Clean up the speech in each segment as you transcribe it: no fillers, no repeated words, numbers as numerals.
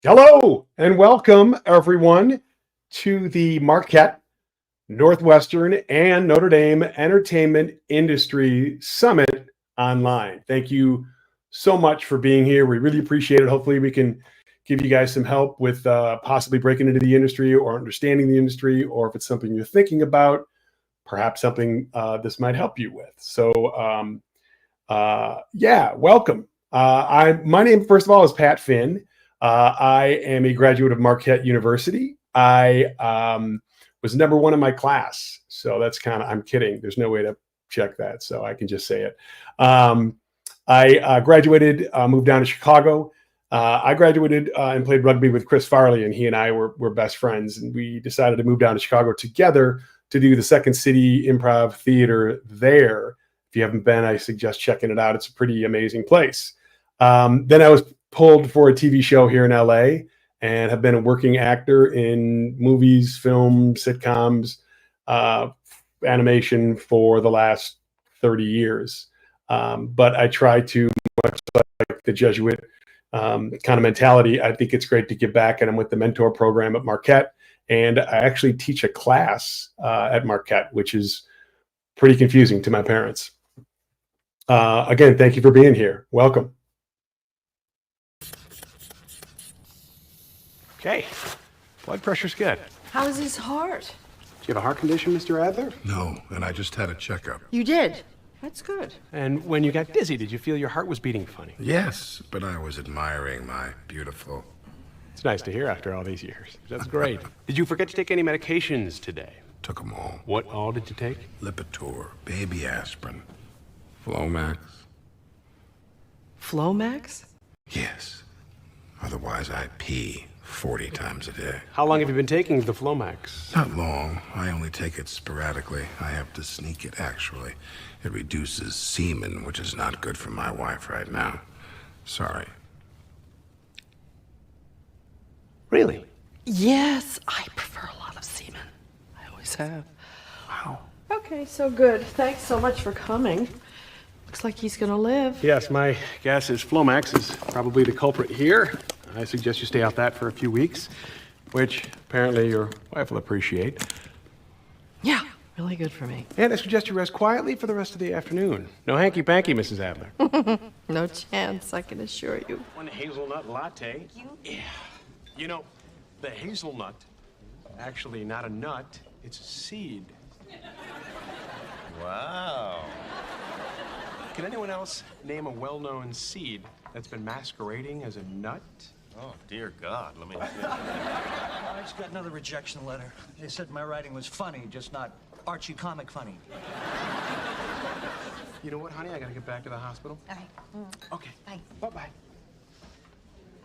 Hello and welcome everyone to the Marquette Northwestern and Notre Dame Entertainment Industry Summit online. Thank you so much for being here. We really appreciate it. Hopefully we can give you guys some help with possibly breaking into the industry or understanding the industry, or if it's something you're thinking about, perhaps something this might help you with. So welcome. My name, first of all, is Pat Finn. I am a graduate of Marquette University. I was number one in my class. So that's I'm kidding. There's no way to check that. So I can just say it. I graduated, moved down to Chicago. I graduated and played rugby with Chris Farley, and he and I were best friends. And we decided to move down to Chicago together to do the Second City Improv Theater there. If you haven't been, I suggest checking it out. It's a pretty amazing place. Then I was pulled for a TV show here in LA and have been a working actor in movies, films, sitcoms, animation for the last 30 years. But I try to, much like the Jesuit kind of mentality, I think it's great to give back. And I'm with the mentor program at Marquette. And I actually teach a class at Marquette, which is pretty confusing to my parents. Again, thank you for being here. Welcome. Okay, blood pressure's good. How's his heart? Do you have a heart condition, Mr. Adler? No, and I just had a checkup. You did? That's good. And when you got dizzy, did you feel your heart was beating funny? Yes, but I was admiring my beautiful... It's nice to hear after all these years. That's great. Did you forget to take any medications today? Took them all. What all did you take? Lipitor, baby aspirin, Flomax. Flomax? Yes. Otherwise I'd pee 40 times a day. How long have you been taking the Flomax? Not long. I only take it sporadically. I have to sneak it, actually. It reduces semen, which is not good for my wife right now. Sorry. Really? Yes, I prefer a lot of semen. I always have. Wow. Okay, so good. Thanks so much for coming. Looks like he's gonna live. Yes, my guess is Flomax is probably the culprit here. I suggest you stay off that for a few weeks, which apparently your wife will appreciate. Yeah, really good for me. And I suggest you rest quietly for the rest of the afternoon. No hanky-panky, Mrs. Adler. No chance, I can assure you. One hazelnut latte. Yeah. You know, the hazelnut, actually not a nut, it's a seed. Wow. Can anyone else name a well-known seed that's been masquerading as a nut? Oh, dear God, let me see. I just got another rejection letter. They said my writing was funny, just not Archie comic funny. You know what, honey? I gotta get back to the hospital. All right. Okay. Bye. Bye-bye.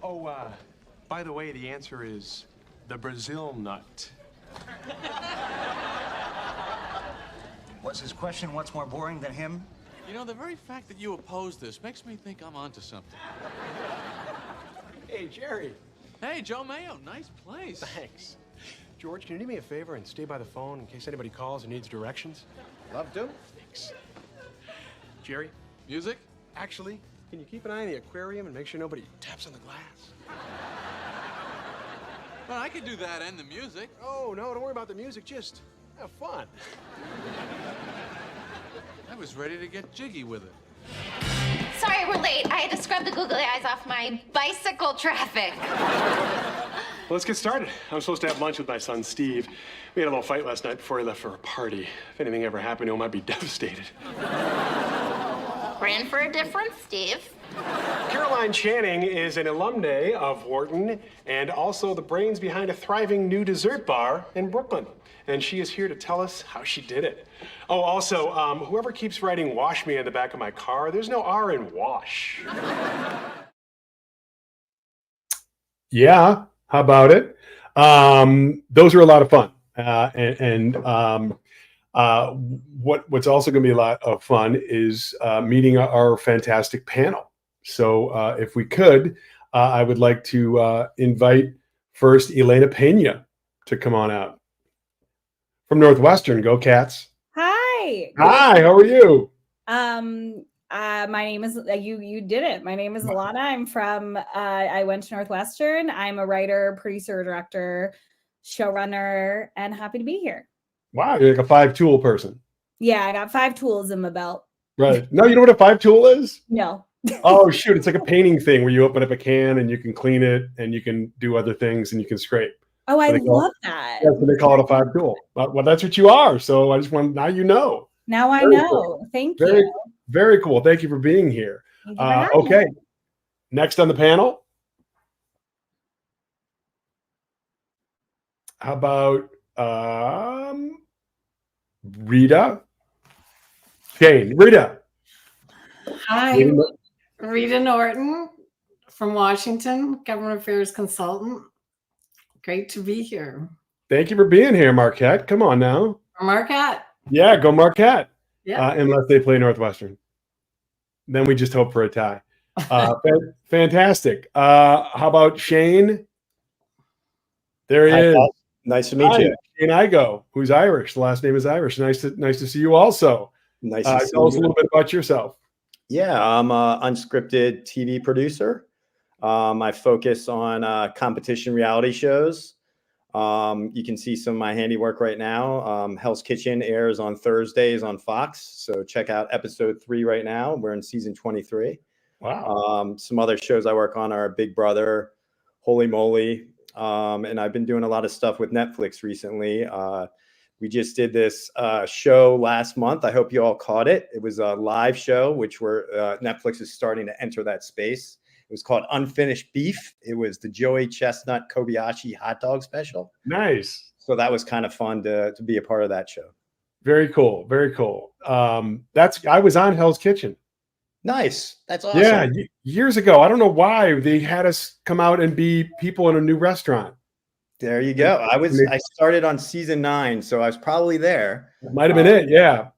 Oh, by the way, the answer is the Brazil nut. Was his question what's more boring than him? You know, the very fact that you oppose this makes me think I'm onto something. Hey, Jerry. Hey, Joe Mayo, nice place. Thanks. George, can you do me a favor and stay by the phone in case anybody calls and needs directions? Love to. Thanks. Jerry, Music? actually, can you keep an eye on the aquarium and make sure nobody taps on the glass? Well, I could do that and the music. Oh, no, don't worry about the music. Just have fun. I was ready to get jiggy with it. Sorry we're late. I had to scrub the googly eyes off my bicycle traffic. Well, let's get started. I'm supposed to have lunch with my son, Steve. We had a little fight last night before he left for a party. If anything ever happened to him, I'd be devastated. We're in for a different Steve. Caroline Channing is an alumni of Wharton and also the brains behind a thriving new dessert bar in Brooklyn. And she is here to tell us how she did it. Oh, also, whoever keeps writing "wash me" in the back of my car, there's no R in wash. Yeah, how about it? Those are a lot of fun. What's also going to be a lot of fun is meeting our fantastic panel. So if we could, I would like to invite first Elena Pena to come on out. From Northwestern, go Cats. Hi. Hi, how are you? My name is you did it. My name is Alana. I'm from I went to Northwestern. I'm a writer, producer, director, showrunner, and happy to be here. Wow, you're like a 5-tool person. Yeah, I got 5 tools in my belt. Right. No, you know what a 5-tool is? No. Oh shoot, it's like a painting thing where you open up a can and you can clean it and you can do other things and you can scrape. Oh, I love that. That's what they call it, a 5-tool. Well, that's what you are. So I just want now you know. Now I Very know. cool. Thank Very, you. very cool. Thank you for being here. Thank you for having Okay. me. Next on the panel. How about Rita? Shane. Rita. Hi, Rita Norton from Washington, Government Affairs Consultant. Great to be here. Thank you for being here, Marquette. Come on now. Marquette. Yeah, go Marquette. Yeah. Unless they play Northwestern. Then we just hope for a tie. Fantastic. How about Shane? There he Hi, is. Paul. Nice to meet you. Shane Igo, who's Irish. The last name is Irish. Nice to see you also. Nice to see tell us a you. little bit about yourself. Yeah, I'm an unscripted TV producer. I focus on competition reality shows. You can see some of my handiwork right now. Hell's Kitchen airs on Thursdays on Fox. So check out episode 3 right now. We're in season 23. Wow. Some other shows I work on are Big Brother, Holy Moly. And I've been doing a lot of stuff with Netflix recently. We just did this show last month. I hope you all caught it. It was a live show, which Netflix is starting to enter that space. It was called Unfinished Beef. It was the Joey Chestnut Kobayashi hot dog special. Nice. So that was kind of fun to be a part of that show. Very cool. Very cool. I was on Hell's Kitchen. Nice. That's awesome. Yeah, years ago. I don't know why they had us come out and be people in a new restaurant. There you go. I started on season 9, so I was probably there. Might have been it. Yeah.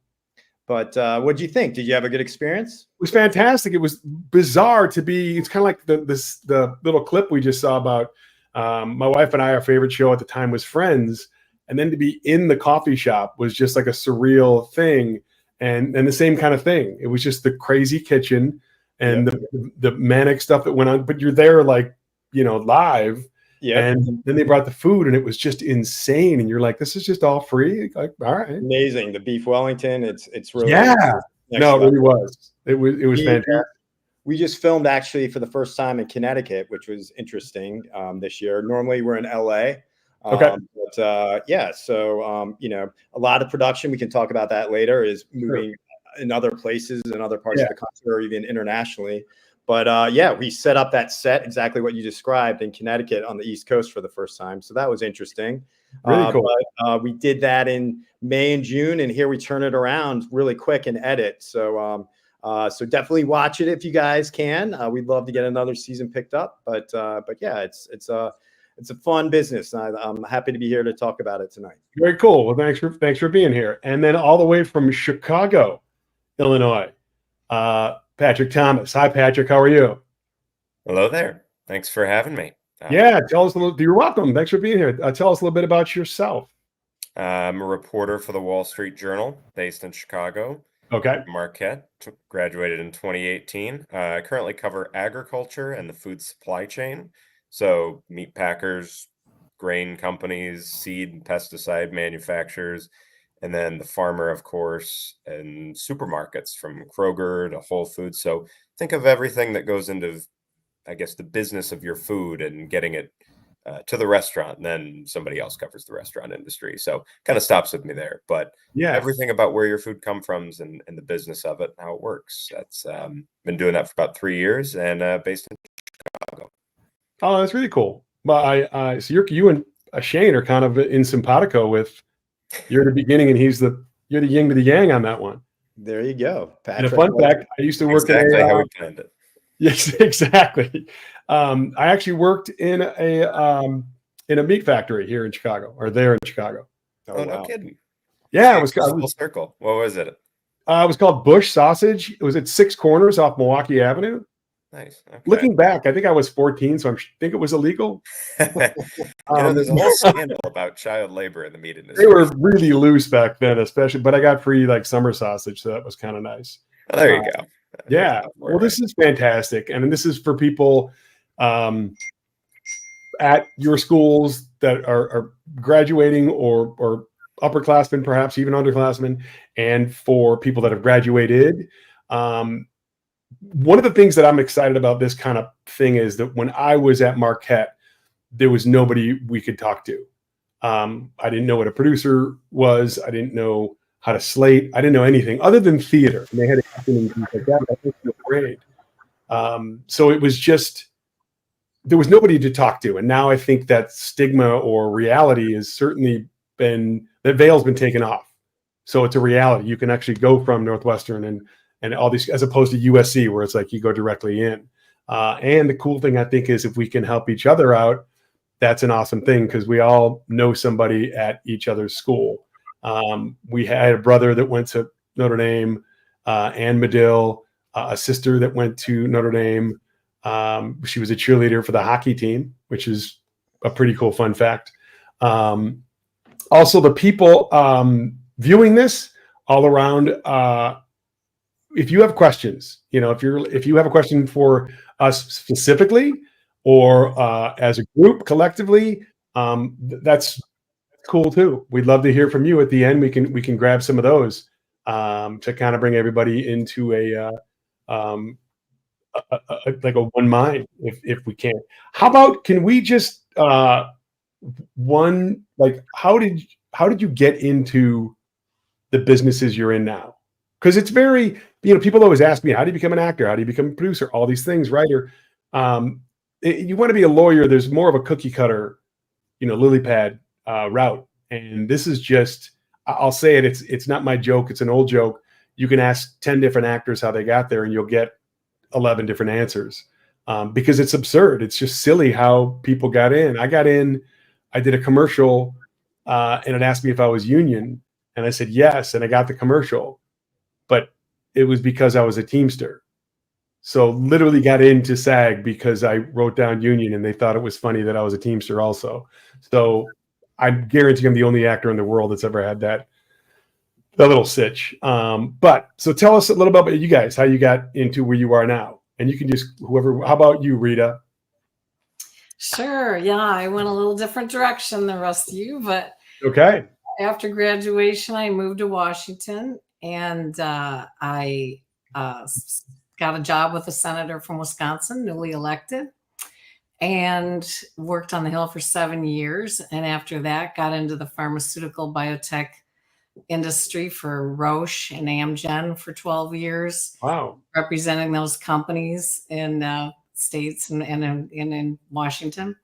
But what did you think? Did you have a good experience? It was fantastic. It was bizarre to be. It's kind of like the little clip we just saw about my wife and I. Our favorite show at the time was Friends, and then to be in the coffee shop was just like a surreal thing, and the same kind of thing. It was just the crazy kitchen and the manic stuff that went on. But you're there like live. Yeah, and then they brought the food, and it was just insane. And you're like, "This is just all free." Like, all right, amazing. The beef Wellington, it's really it really was. It was fantastic. We just filmed actually for the first time in Connecticut, which was interesting this year. Normally we're in LA. Okay. But so a lot of production, we can talk about that later, is moving in other places in other parts of the country or even internationally. But we set up that set, exactly what you described, in Connecticut on the East Coast for the first time. So that was interesting. Really cool. But we did that in May and June, and here we turn it around really quick and edit. So so definitely watch it if you guys can. We'd love to get another season picked up. But yeah, it's a fun business. I'm happy to be here to talk about it tonight. Very cool. Well, thanks for being here. And then all the way from Chicago, Illinois, Patrick Thomas. Hi, Patrick. How are you? Hello there. Thanks for having me. Tell us a little. You're welcome. Thanks for being here. Tell us a little bit about yourself. I'm a reporter for the Wall Street Journal, based in Chicago. Okay. Marquette. Graduated in 2018. I currently cover agriculture and the food supply chain. So meat packers, grain companies, seed and pesticide manufacturers, and then the farmer, of course, and supermarkets from Kroger to Whole Foods. So think of everything that goes into, I guess, the business of your food and getting it to the restaurant. And then somebody else covers the restaurant industry. So kind of stops with me there. But everything about where your food comes from and the business of it, how it works. That's been doing that for about 3 years and based in Chicago. Oh, that's really cool. Well, so you and Shane are kind of in simpatico with. You're the beginning, and you're the yin to the yang on that one. There you go, Patrick. And a fun fact: I used to work how we planned it. Yes, exactly. I actually worked in a meat factory here in Chicago, or there in Chicago. Oh, no kidding! Yeah, it was called Full Circle. What was it? It was called Bush Sausage. It was at 6 Corners off Milwaukee Avenue. Nice. Okay. Looking back, I think I was 14, so I think it was illegal. There's a whole scandal about child labor in the meat industry. They were really loose back then, especially. But I got free summer sausage, so that was kind of nice. Oh, there you go. Yeah. Well, this is fantastic. And this is for people at your schools that are graduating or upperclassmen, perhaps even underclassmen, and for people that have graduated. One of the things that I'm excited about this kind of thing is that when I was at Marquette, there was nobody we could talk to. I didn't know what a producer was. I didn't know how to slate. I didn't know anything other than theater. And they had acting and things like that. I think in grade. So it was just, there was nobody to talk to. And now I think that stigma or reality has certainly been, that veil's been taken off. So it's a reality. You can actually go from Northwestern and all these, as opposed to USC, where it's like you go directly in. And the cool thing I think is if we can help each other out, that's an awesome thing because we all know somebody at each other's school. We had a brother that went to Notre Dame, Ann Medill, a sister that went to Notre Dame. She was a cheerleader for the hockey team, which is a pretty cool fun fact. Also, the people viewing this all around, if you have questions, if you have a question for us specifically or as a group collectively, that's cool too. We'd love to hear from you at the end. We can grab some of those to kind of bring everybody into like a one mind if we can. How about, can we just how did you get into the businesses you're in now? Because it's very, people always ask me, how do you become an actor? How do you become a producer? All these things, writer. You want to be a lawyer, there's more of a cookie cutter, lily pad route. And this is just, I'll say it, it's not my joke, it's an old joke. You can ask 10 different actors how they got there and you'll get 11 different answers because it's absurd. It's just silly how people got in. I got in, I did a commercial and it asked me if I was union. And I said, yes. And I got the commercial, but it was because I was a Teamster. So literally got into SAG because I wrote down union and they thought it was funny that I was a Teamster also. So I guarantee I'm the only actor in the world that's ever had that little sitch. But so tell us a little bit about you guys, how you got into where you are now. And you can just, how about you, Rita? Sure. Yeah, I went a little different direction than the rest of you, but okay. After graduation, I moved to Washington and I got a job with a senator from Wisconsin, newly elected, and worked on the Hill for 7 years. And after that, got into the pharmaceutical biotech industry for Roche and Amgen for 12 years. Wow. Representing those companies in states and in Washington.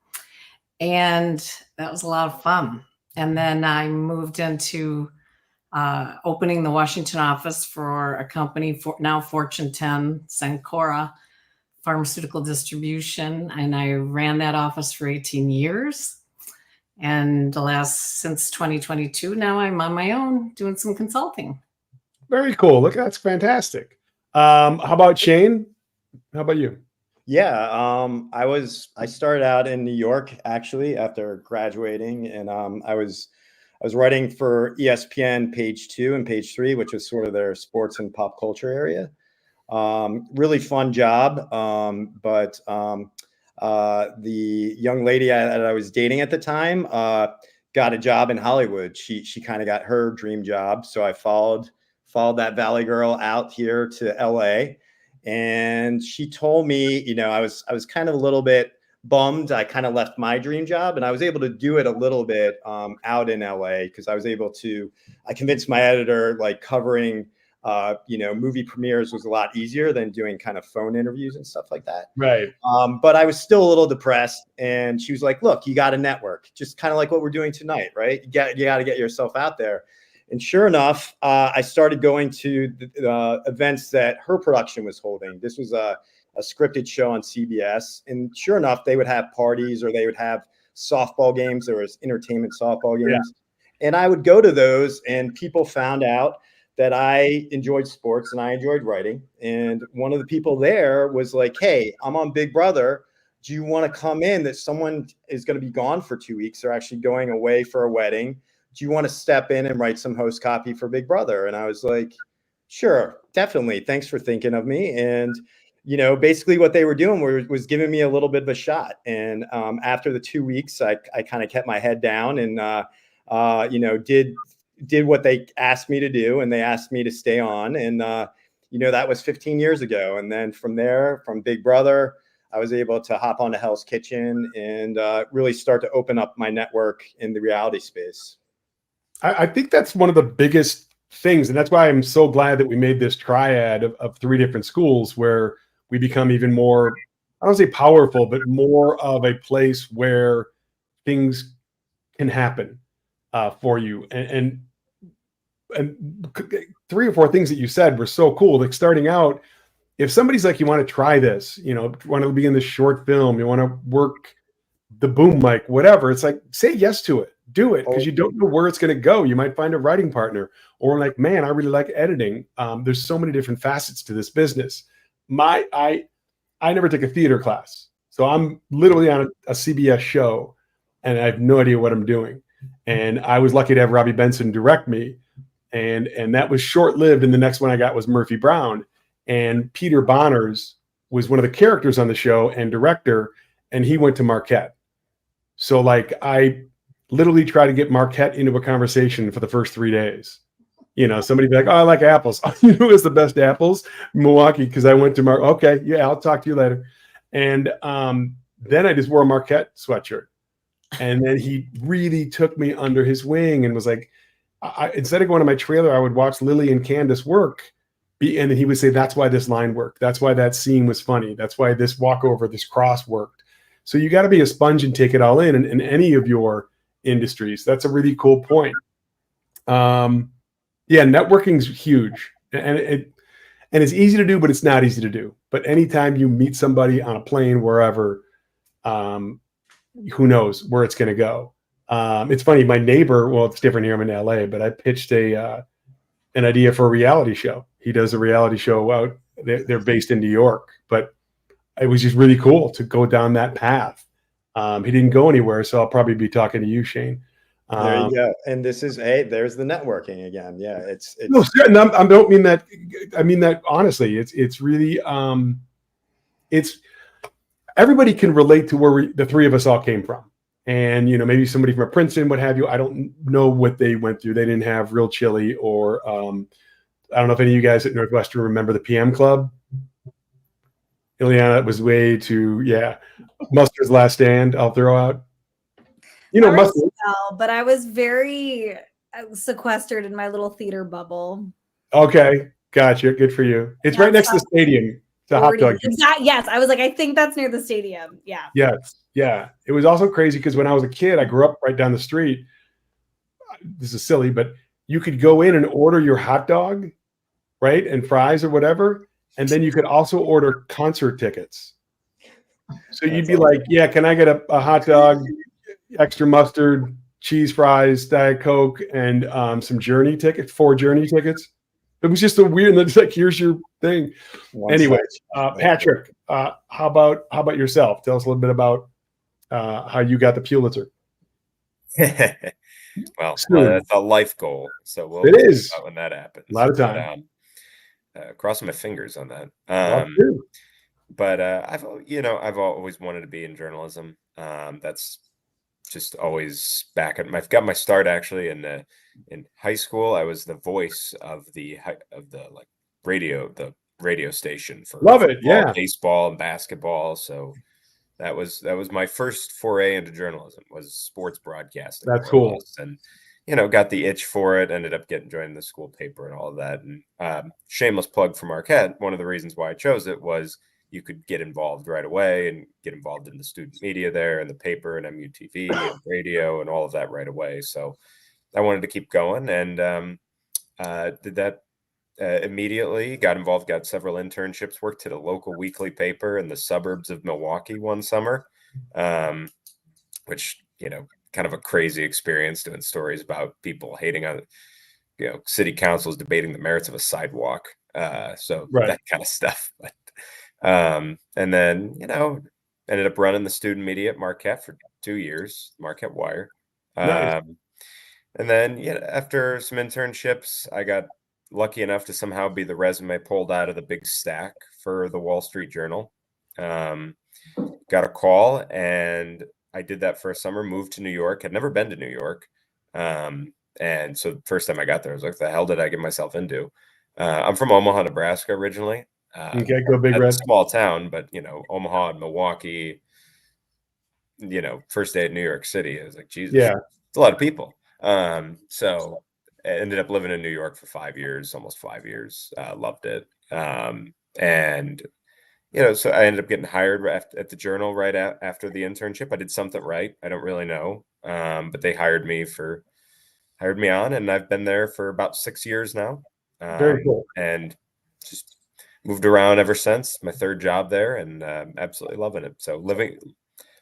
And that was a lot of fun. And then I moved into opening the Washington office for a company, now Fortune 10, Cencora Pharmaceutical Distribution. And I ran that office for 18 years. And since 2022, now I'm on my own doing some consulting. Very cool. Look, that's fantastic. How about Shane? How about you? Yeah, I started out in New York actually after graduating, and I was writing for ESPN Page 2 and Page 3, which was sort of their sports and pop culture area. Really fun job, but the young lady that I was dating at the time got a job in Hollywood. She kind of got her dream job, so I followed that Valley girl out here to LA. And she told me, I was kind of a little bit bummed. I kind of left my dream job and I was able to do it a little bit out in LA because I convinced my editor, like covering, movie premieres was a lot easier than doing kind of phone interviews and stuff like that. Right. But I was still a little depressed. And she was like, look, you got to network, just kind of like what we're doing tonight, right? You got to get yourself out there. And sure enough, I started going to the events that her production was holding. This was a scripted show on CBS. And sure enough, they would have parties or they would have softball games. There was entertainment softball games. Yeah. And I would go to those and people found out that I enjoyed sports and I enjoyed writing. And one of the people there was like, hey, I'm on Big Brother. Do you want to come in? That someone is going to be gone for 2 weeks. They're actually going away for a wedding. Do you want to step in and write some host copy for Big Brother? And I was like, sure, Definitely. Thanks for thinking of me. And, basically what they were doing was giving me a little bit of a shot. And after the 2 weeks, I kind of kept my head down and, did what they asked me to do. And they asked me to stay on. And, that was 15 years ago. And then from there, from Big Brother, I was able to hop onto Hell's Kitchen and really start to open up my network in the reality space. I think that's one of the biggest things. And that's why I'm so glad that we made this triad of 3 different schools where we become even more, I don't say powerful, but more of a place where things can happen for you. And 3 or 4 things that you said were so cool. Like starting out, if somebody's like, you want to try this, want to be in this short film, you want to work the boom mic, whatever, it's like, say yes to it, do it, because you don't know where it's going to go. You might find a writing partner, or like, man, I really like editing. There's so many different facets to this business. I never took a theater class, so I'm literally on a CBS show, and I have no idea what I'm doing. And I was lucky to have Robbie Benson direct me, and that was short lived. And the next one I got was Murphy Brown. And Peter Bonners was one of the characters on the show and director, and he went to Marquette. So like I literally tried to get Marquette into a conversation for the first 3 days. Somebody be like, oh, I like apples. You know, it's the best apples, Milwaukee, because I went to okay, yeah, I'll talk to you later. And then I just wore a Marquette sweatshirt. And then he really took me under his wing and was like, instead of going to my trailer, I would watch Lily and Candace work. And then he would say, that's why this line worked. That's why that scene was funny. That's why this walkover, this cross worked. So you got to be a sponge and take it all in any of your industries. That's a really cool point. Yeah, networking's huge. And it's easy to do, but it's not easy to do. But anytime you meet somebody on a plane, wherever, who knows where it's going to go. It's funny. My neighbor, well, it's different here. I'm in LA, but I pitched an idea for a reality show. He does a reality show out. They're based in New York, but it was just really cool to go down that path. He didn't go anywhere, so I'll probably be talking to you, Shane. There you go. And this is there's the networking again. Yeah, it's no, I don't mean that. I mean that honestly. It's really it's everybody can relate to where the 3 of us all came from. And, maybe somebody from a Princeton, what have you. I don't know what they went through. They didn't have real chili or I don't know if any of you guys at Northwestern remember the PM Club. Ileana was way too, Mustard's Last Stand, I'll throw out. Mustard. But I was very sequestered in my little theater bubble. Okay, gotcha. Good for you. It's right next to the stadium. It's a hot dog. Yes, I was like, I think that's near the stadium. Yeah. Yes. Yeah. It was also crazy because when I was a kid, I grew up right down the street. This is silly, but you could go in and order your hot dog, right? And fries or whatever. And then you could also order concert tickets. So you'd be like, yeah, can I get a hot dog, extra mustard, cheese fries, Diet Coke, and some Journey tickets, 4 Journey tickets? It was just a weird, it's like, here's your thing. Anyway, Patrick, how about yourself? Tell us a little bit about how you got the Pulitzer. Well, that's a life goal. So we'll it is when that happens. A lot of time. Crossing my fingers on that. But I've always wanted to be in journalism. That's just always I've got my start actually in high school. I was the voice of the radio station for football, baseball and basketball. So that was my first foray into journalism, was sports broadcasting. That's cool. And got the itch for it, ended up joining the school paper and all of that. And shameless plug for Marquette. One of the reasons why I chose it was you could get involved right away and get involved in the student media there and the paper and MUTV and radio and all of that right away. So I wanted to keep going and did that immediately, got involved, got several internships, worked at a local weekly paper in the suburbs of Milwaukee one summer, which, kind of a crazy experience, doing stories about people hating on, city councils debating the merits of a sidewalk. So that kind of stuff. But, and then, ended up running the student media at Marquette for 2 years, Marquette Wire. Nice. And then, after some internships, I got lucky enough to somehow be the resume pulled out of the big stack for the Wall Street Journal. Got a call, and I did that for a summer, moved to New York. Had never been to New York. And so the first time I got there, I was like, the hell did I get myself into? I'm from Omaha, Nebraska originally. Okay, go Big That's Red. a small town, but Omaha and Milwaukee, first day in New York City, I was like, Jesus, Yeah. it's a lot of people. So I ended up living in New York for 5 years, almost 5 years. Loved it. And so I ended up getting hired at the Journal right after the internship. I did something right. I don't really know. But they hired me on, and I've been there for about 6 years now. Very cool. And just moved around ever since. My third job there, and absolutely loving it. So living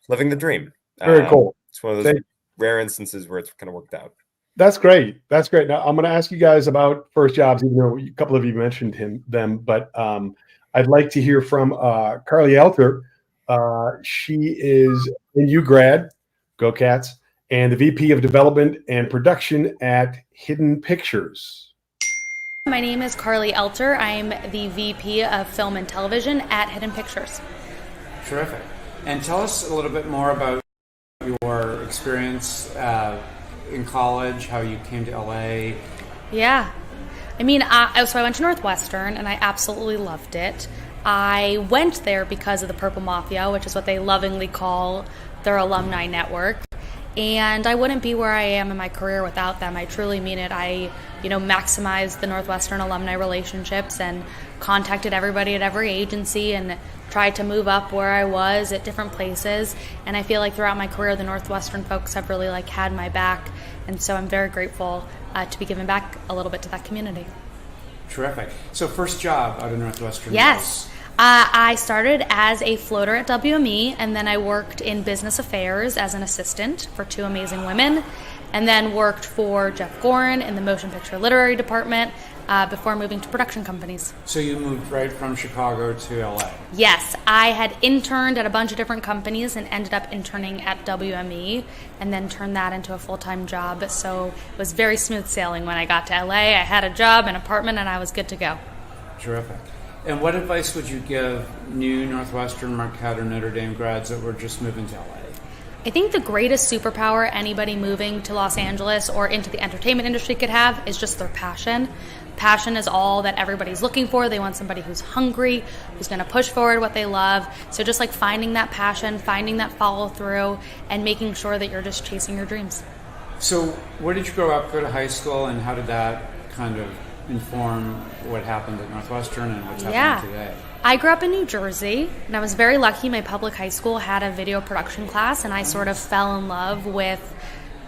the dream. Very cool. It's one of those rare instances where it's kind of worked out. That's great. That's great. Now I'm going to ask you guys about first jobs, even though a couple of you mentioned them. But I'd like to hear from Carly Elter. She is a new grad, go Cats, and the VP of Development and Production at Hidden Pictures. My name is Carly Elter. I'm the VP of Film and Television at Hidden Pictures. Terrific. And tell us a little bit more about your experience in college, how you came to LA. Yeah. I mean, so I went to Northwestern, and I absolutely loved it. I went there because of the Purple Mafia, which is what they lovingly call their alumni network. And I wouldn't be where I am in my career without them. I truly mean it. I, maximized the Northwestern alumni relationships and contacted everybody at every agency and tried to move up where I was at different places. And I feel like throughout my career, the Northwestern folks have really had my back. And so I'm very grateful to be giving back a little bit to that community. Terrific. So first job out of Northwestern. Yes. I started as a floater at WME, and then I worked in business affairs as an assistant for two amazing women, and then worked for Jeff Gorin in the motion picture literary department before moving to production companies. So you moved right from Chicago to LA? Yes. I had interned at a bunch of different companies and ended up interning at WME, and then turned that into a full-time job. So it was very smooth sailing when I got to LA. I had a job, an apartment, and I was good to go. Terrific. And what advice would you give new Northwestern, Marquette, or Notre Dame grads that were just moving to LA? I think the greatest superpower anybody moving to Los Angeles or into the entertainment industry could have is just their passion. Passion is all that everybody's looking for. They want somebody who's hungry, who's going to push forward what they love. So just finding that passion, finding that follow through, and making sure that you're just chasing your dreams. So where did you grow up, go to high school, and how did that kind of inform what happened at Northwestern and what's happening today? I grew up in New Jersey, and I was very lucky. My public high school had a video production class, and I sort of fell in love with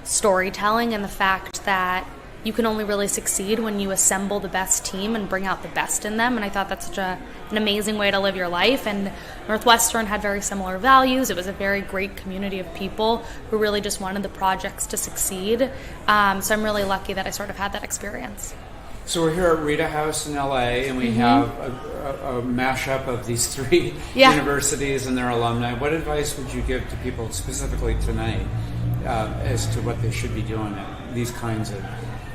storytelling and the fact that you can only really succeed when you assemble the best team and bring out the best in them. And I thought that's such an amazing way to live your life. And Northwestern had very similar values. It was a very great community of people who really just wanted the projects to succeed. So I'm really lucky that I sort of had that experience. So we're here at Rita House in LA, and we have a mashup of these three universities and their alumni. What advice would you give to people specifically tonight as to what they should be doing at these kinds of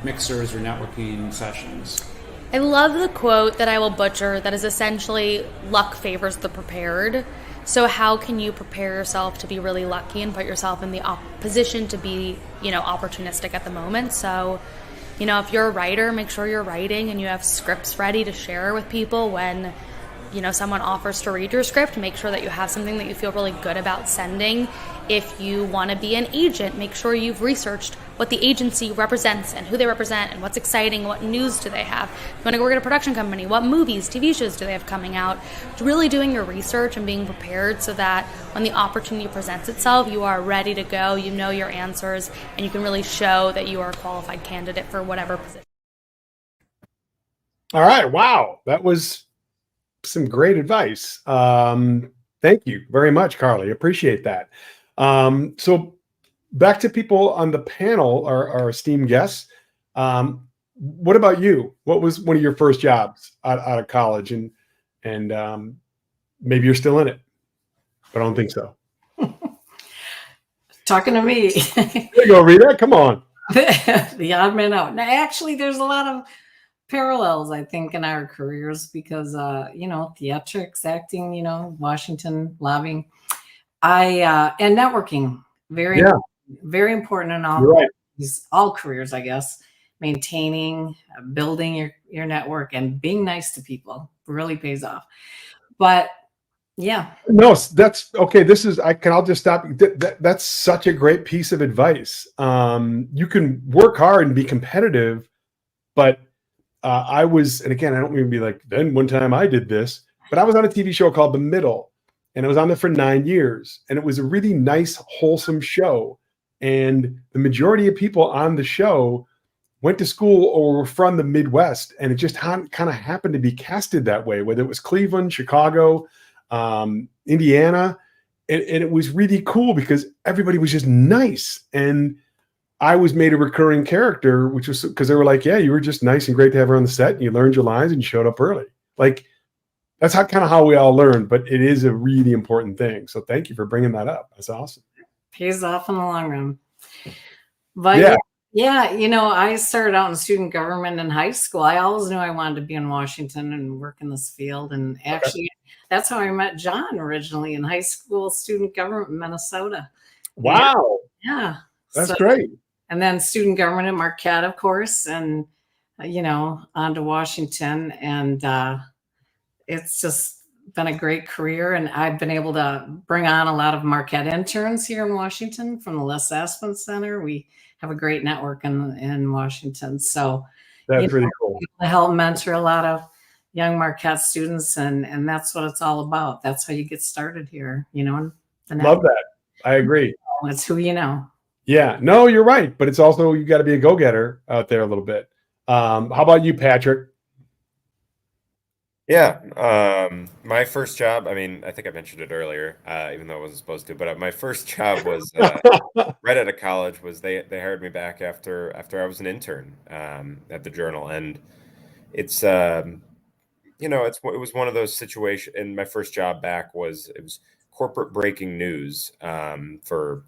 mixers or networking sessions? I love the quote that I will butcher that is essentially luck favors the prepared. So how can you prepare yourself to be really lucky and put yourself in the position to be, opportunistic at the moment? So if you're a writer, make sure you're writing and you have scripts ready to share with people when, someone offers to read your script. Make sure that you have something that you feel really good about sending. If you want to be an agent, make sure you've researched what the agency represents and who they represent and what's exciting, what news do they have. If you want to work at a production company, what movies, TV shows do they have coming out? Really doing your research and being prepared so that when the opportunity presents itself, you are ready to go, you know your answers, and you can really show that you are a qualified candidate for whatever position. All right. Wow. That was some great advice. Thank you very much, Carly. Appreciate that. So back to people on the panel, our esteemed guests. What about you? What was one of your first jobs out of college? And maybe you're still in it, but I don't think so. Talking to me. There you go, Rita. Come on. The odd man out. Now, actually, there's a lot of parallels, I think, in our careers because, theatrics, acting, Washington, lobbying. And networking, very, Yeah. very important in You're right. all careers, I guess. Maintaining, building your network, and being nice to people really pays off. But yeah. No, that's okay. I'll just stop. That's such a great piece of advice. You can work hard and be competitive, but and again, I don't mean to be like, then one time I did this, but I was on a TV show called The Middle, and I was on there for 9 years, and it was a really nice, wholesome show. And the majority of people on the show went to school or were from the Midwest, and it just kind of happened to be casted that way, whether it was Cleveland, Chicago, Indiana. And it was really cool because everybody was just nice. And I was made a recurring character, which was because they were like, yeah, you were just nice and great to have her on the set, and you learned your lines and you showed up early. Like, that's kind of how we all learn, but it is a really important thing. So thank you for bringing that up. That's awesome. Pays off in the long run. But yeah, I started out in student government in high school. I always knew I wanted to be in Washington and work in this field. And actually, that's how I met John originally, in high school, student government in Minnesota. Wow. Yeah. That's great. And then student government at Marquette, of course, and, on to Washington. And it's just been a great career. And I've been able to bring on a lot of Marquette interns here in Washington from the Les Aspin Center. We have a great network in Washington. So that's really cool. To help mentor a lot of young Marquette students. And that's what it's all about. That's how you get started here, Love that. I agree. It's who you know. Yeah, no, you're right. But it's also, you got to be a go-getter out there a little bit. How about you, Patrick? Yeah. My first job, I mean, I think I mentioned it earlier, even though I wasn't supposed to, but my first job was right out of college. They hired me back after I was an intern at the Journal. And it's, it was one of those situations. And my first job back was corporate breaking news for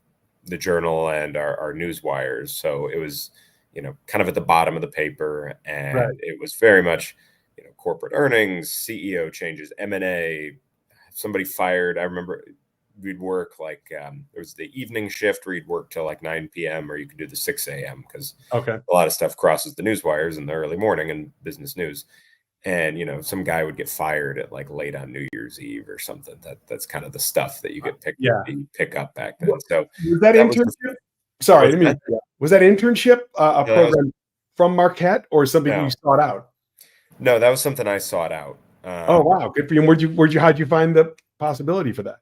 the Journal and our news wires. So it was, kind of at the bottom of the paper, and it was very much, corporate earnings, CEO changes, M&A, somebody fired. I remember we'd work like there was the evening shift where you'd work till like 9 p.m. or you could do the 6 a.m. because a lot of stuff crosses the news wires in the early morning and business news. And some guy would get fired at like late on New Year's Eve or something. That's kind of the stuff that you get pick up back then. So was that internship? Was that internship a program from Marquette or something you sought out? No, that was something I sought out. Oh wow, good for you. And how'd you find the possibility for that?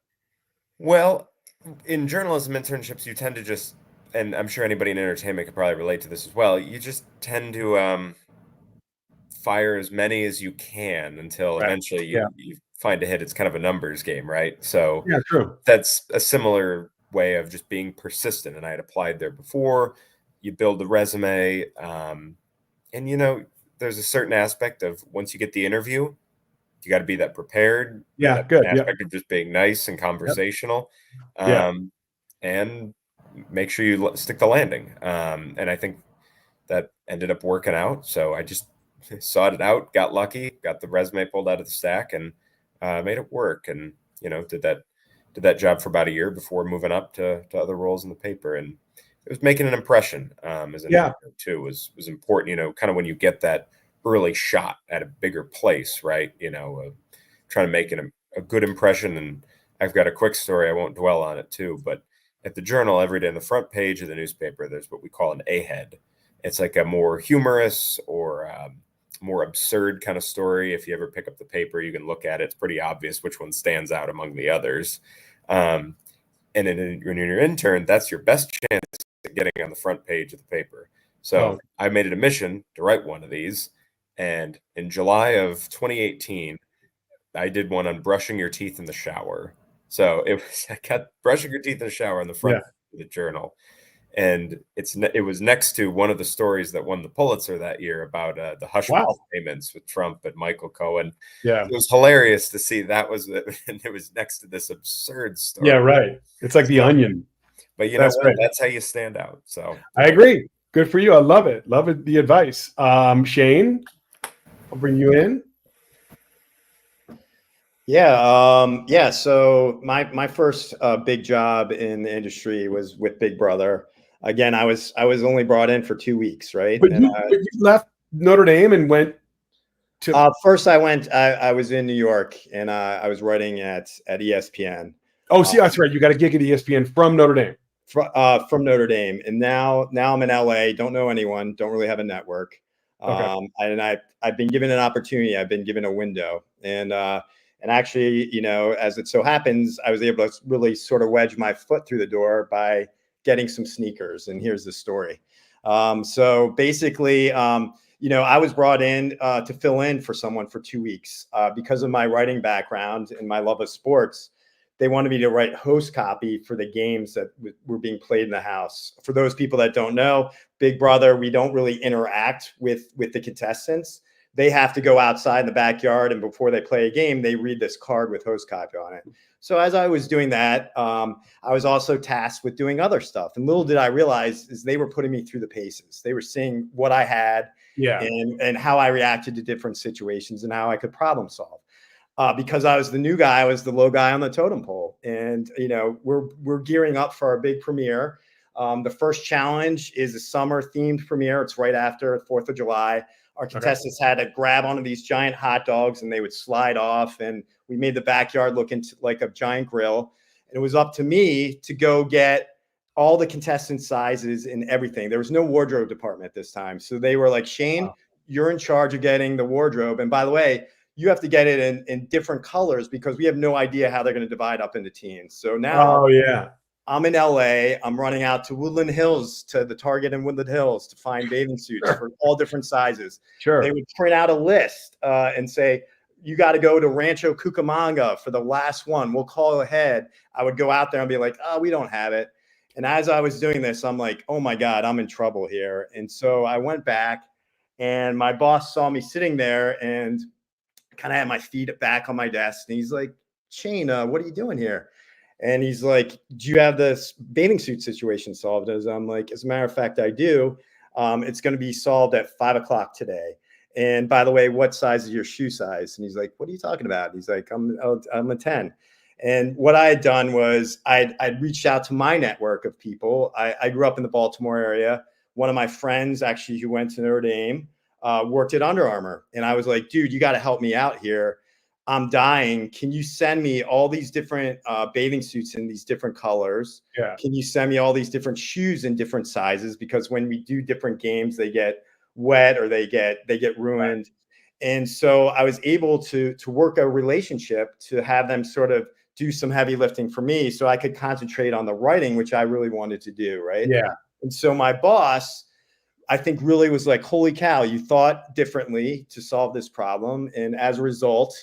Well, in journalism internships, you tend to just, and I'm sure anybody in entertainment could probably relate to this as well. You just tend to fire as many as you can until eventually you find a hit. It's kind of a numbers game, right? So yeah, true. That's a similar way of just being persistent. And I had applied there before. You build a resume, and there's a certain aspect of once you get the interview, you got to be that prepared. Yeah, that good. Aspect of just being nice and conversational, and make sure you stick the landing. And I think that ended up working out. So I just sought it out, got lucky, got the resume pulled out of the stack, and made it work. And did that job for about a year before moving up to other roles in the paper. And it was making an impression as an intern too was important, kind of when you get that early shot at a bigger place, right? Trying to make a good impression. And I've got a quick story. I won't dwell on it too, but at the Journal every day on the front page of the newspaper, there's what we call an A-head. It's like a more humorous or more absurd kind of story. If you ever pick up the paper, you can look at it. It's pretty obvious which one stands out among the others. And when you're an intern, that's your best chance at getting on the front page of the paper. So I made it a mission to write one of these. And in July of 2018, I did one on brushing your teeth in the shower. So I got brushing your teeth in the shower on the front of the Journal. And it was next to one of the stories that won the Pulitzer that year about the hush payments with Trump and Michael Cohen. Yeah, it was hilarious to see that was and it was next to this absurd story. Yeah, right. It's like The Onion. But that's how you stand out. So I agree. Good for you. I love it. Love it. The advice. Shane. I'll bring you in. Yeah. So my first big job in the industry was with Big Brother. Again, I was only brought in for 2 weeks, right? But you left Notre Dame and went to. First, I was in New York, and I was writing at ESPN. Oh, see, that's right. You got a gig at ESPN from Notre Dame. From Notre Dame, and now I'm in LA. Don't know anyone. Don't really have a network. Okay. And I've been given an opportunity. I've been given a window, and actually, as it so happens, I was able to really sort of wedge my foot through the door by getting some sneakers. And here's the story. So basically, I was brought in to fill in for someone for 2 weeks because of my writing background and my love of sports. They wanted me to write host copy for the games that were being played in the house. For those people that don't know, Big Brother, we don't really interact with the contestants. They have to go outside in the backyard, and before they play a game, they read this card with host copy on it. So as I was doing that, I was also tasked with doing other stuff. And little did I realize is they were putting me through the paces. They were seeing what I had, and how I reacted to different situations and how I could problem solve. Because I was the new guy, I was the low guy on the totem pole. And, we're gearing up for our big premiere. The first challenge is a summer themed premiere. It's right after 4th of July. Our contestants had to grab onto these giant hot dogs and they would slide off. And we made the backyard look into like a giant grill. And it was up to me to go get all the contestant sizes and everything. There was no wardrobe department this time. So they were like, Shane, you're in charge of getting the wardrobe. And by the way, you have to get it in different colors because we have no idea how they're going to divide up into teams. So now I'm in LA. I'm running out to Woodland Hills, to the Target in Woodland Hills to find bathing suits for all different sizes. Sure. They would print out a list and say, you got to go to Rancho Cucamonga for the last one. We'll call ahead. I would go out there and be like, oh, we don't have it. And as I was doing this, I'm like, oh my God, I'm in trouble here. And so I went back and my boss saw me sitting there and kind of had my feet back on my desk. And he's like, Shane, what are you doing here? And he's like, do you have this bathing suit situation solved? As I'm like, as a matter of fact, I do. It's going to be solved at 5 o'clock today. And by the way, what size is your shoe size? And he's like, what are you talking about? He's like, I'm a 10. And what I had done was I'd reached out to my network of people. I grew up in the Baltimore area. One of my friends actually who went to Notre Dame worked at Under Armour. And I was like, dude, you got to help me out here. I'm dying. Can you send me all these different bathing suits in these different colors? Yeah. Can you send me all these different shoes in different sizes? Because when we do different games, they get wet or they get ruined. Right. And so I was able to work a relationship to have them sort of do some heavy lifting for me so I could concentrate on the writing, which I really wanted to do. Right. Yeah. And so my boss, I think, really was like, holy cow, you thought differently to solve this problem. And as a result,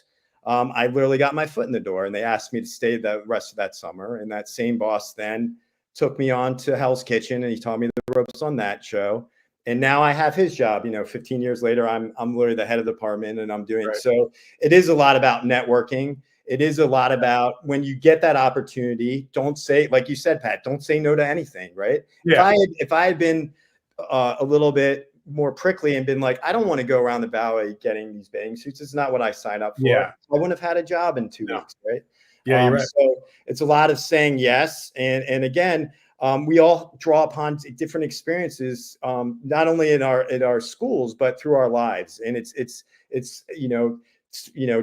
I literally got my foot in the door and they asked me to stay the rest of that summer. And that same boss then took me on to Hell's Kitchen and he taught me the ropes on that show. And now I have his job, 15 years later, I'm literally the head of the department and I'm doing it. So it is a lot about networking. It is a lot about when you get that opportunity, don't say, like you said, Pat, don't say no to anything, right? Yeah. If I had been a little bit more prickly and been like, I don't want to go around the valley getting these bathing suits. It's not what I signed up for. Yeah. I wouldn't have had a job in 2 weeks, right? Yeah, you're right. So it's a lot of saying yes. And again, we all draw upon different experiences, not only in our schools, but through our lives. And it's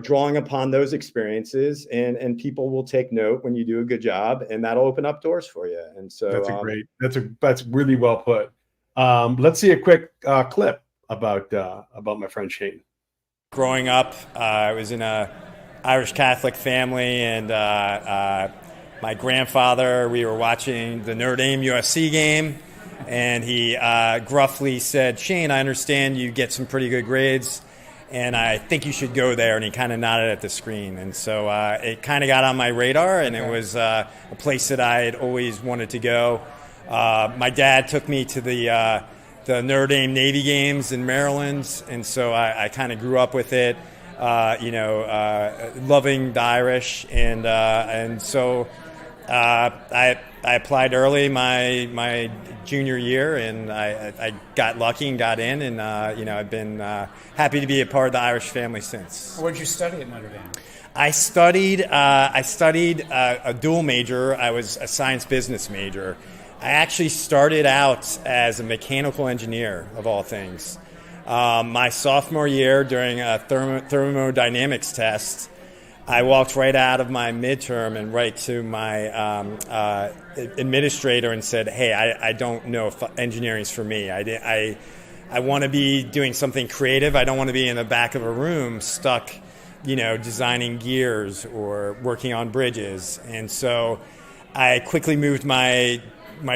drawing upon those experiences and people will take note when you do a good job and that'll open up doors for you. And so that's really well put. Let's see a quick clip about my friend Shane. Growing up, I was in a Irish Catholic family, and my grandfather, we were watching the Notre Dame USC game, and he gruffly said, Shane, I understand you get some pretty good grades, and I think you should go there. And he kind of nodded at the screen. And so it kind of got on my radar, and it was a place that I had always wanted to go. My dad took me to the Notre Dame Navy games in Maryland, and so I kind of grew up with it, loving the Irish, and so I applied early my junior year, and I got lucky and got in, and I've been happy to be a part of the Irish family since. What did you study at Notre Dame? I studied a dual major. I was a science business major. I actually started out as a mechanical engineer, of all things. My sophomore year, during a thermodynamics test, I walked right out of my midterm and right to my administrator and said, "Hey, I don't know if engineering is for me. I want to be doing something creative. I don't want to be in the back of a room stuck, designing gears or working on bridges." And so I quickly moved my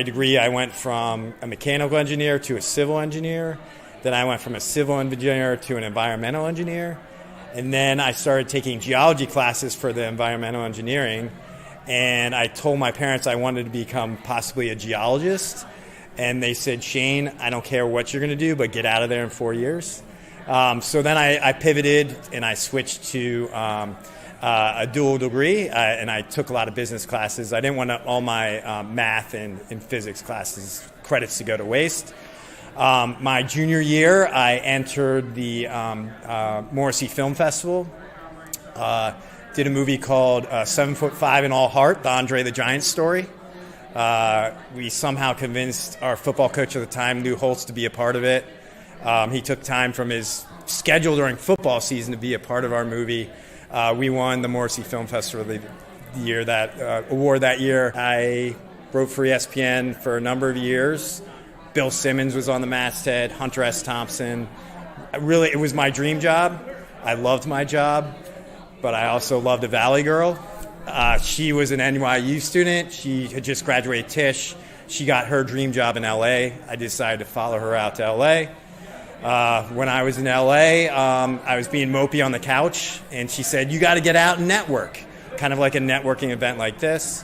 degree. I went from a mechanical engineer to a civil engineer. Then I went from a civil engineer to an environmental engineer. And then I started taking geology classes for the environmental engineering. And I told my parents I wanted to become possibly a geologist. And they said, "Shane, I don't care what you're going to do, but get out of there in 4 years." So then I pivoted and I switched to a dual degree. And I took a lot of business classes. I didn't want all my math and physics classes credits to go to waste. My junior year, I entered the Morrissey Film Festival. Did a movie called 7'5" and All Heart, the Andre the Giant story. We somehow convinced our football coach at the time, Lou Holtz, to be a part of it. He took time from his schedule during football season to be a part of our movie. We won the Morrissey Film Festival award that year. I wrote for ESPN for a number of years. Bill Simmons was on the masthead, Hunter S. Thompson. Really, it was my dream job. I loved my job, but I also loved a Valley girl. She was an NYU student. She had just graduated Tisch. She got her dream job in LA. I decided to follow her out to LA. When I was in LA, I was being mopey on the couch, and she said, "You got to get out and network," kind of like a networking event like this.